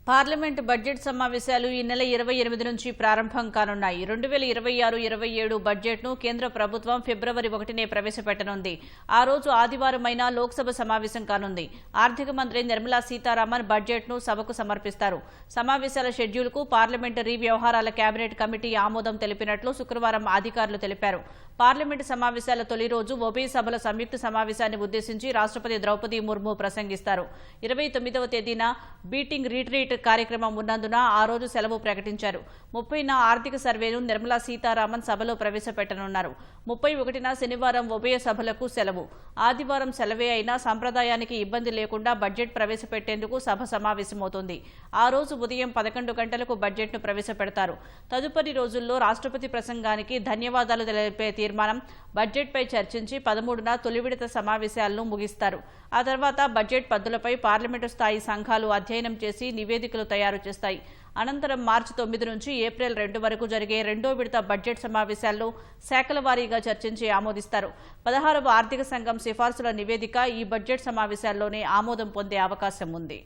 Parliament budget సమావేశాలు ఈ నెల 28 నుంచి ప్రారంభం కానున్నాయి. 2026-27 బడ్జెట్ను కేంద్ర ప్రభుత్వం ఫిబ్రవరి 1నే ప్రవేశపెట్టనుంది. ఆ రోజు ఆదివారమైన లోక్సభ సమావేశం కానుంది. ఆర్థిక మంత్రి నిర్మలా సీతారామన్ బడ్జెట్ను సభకు సమర్పిస్తారు. సమావేశాల షెడ్యూల్కు పార్లమెంటరీ వ్యవహారాల కేబినెట్ కమిటీ ఆమోదం తెలిపినట్లు శుక్రవారం అధికారులు తెలిపారు. పార్లమెంటు సమావేశాల తొలి రోజు ఉభయ సభల సంయుక్త సమావేశాన్ని ఉద్దేశించి రాష్ట్రపతి ద్రౌపది ముర్ము ప్రసంగిస్తారు. 29వ తేదీన బీటింగ్ రిట్రీట్ కార్యక్రమం ఉన్నందున ఆ రోజు సెలవు ప్రకటించారు. 30న ఆర్థిక సర్వేను నిర్మలా సీతారామన్ సభలో ప్రవేశపెట్టనున్నారు. 31న శనివారం ఉభయ సభలకు సెలవు. ఆదివారం సెలవే అయినా సంప్రదాయానికి ఇబ్బంది లేకుండా బడ్జెట్ ప్రవేశపెట్టేందుకు సభ సమావేశమవుతుంది. ఆ రోజు ఉదయం 11 గంటలకు బడ్జెట్ను ప్రవేశపెడతారు. తదుపరి రోజుల్లో రాష్ట్రపతి ప్రసంగానికి ధన్యవాదాలు తెలిపే తీర్మానం, బడ్జెట్పై చర్చించి 13న తొలి విడత సమావేశాలను ముగిస్తారు. ఆ తర్వాత బడ్జెట్ పద్దులపై పార్లమెంటు స్థాయి సంఘాలు అధ్యయనం చేసి నివేదికలు తయారు చేస్తాయి. అనంతరం మార్చి 9 నుంచి ఏప్రిల్ 2 వరకు జరిగే రెండో విడత బడ్జెట్ సమావేశాల్లో శాఖల వారీగా చర్చించి ఆమోదిస్తారు. 16వ ఆర్థిక సంఘం సిఫార్సుల నివేదిక ఈ బడ్జెట్ సమావేశాల్లోనే ఆమోదం పొందే అవకాశం ఉంది.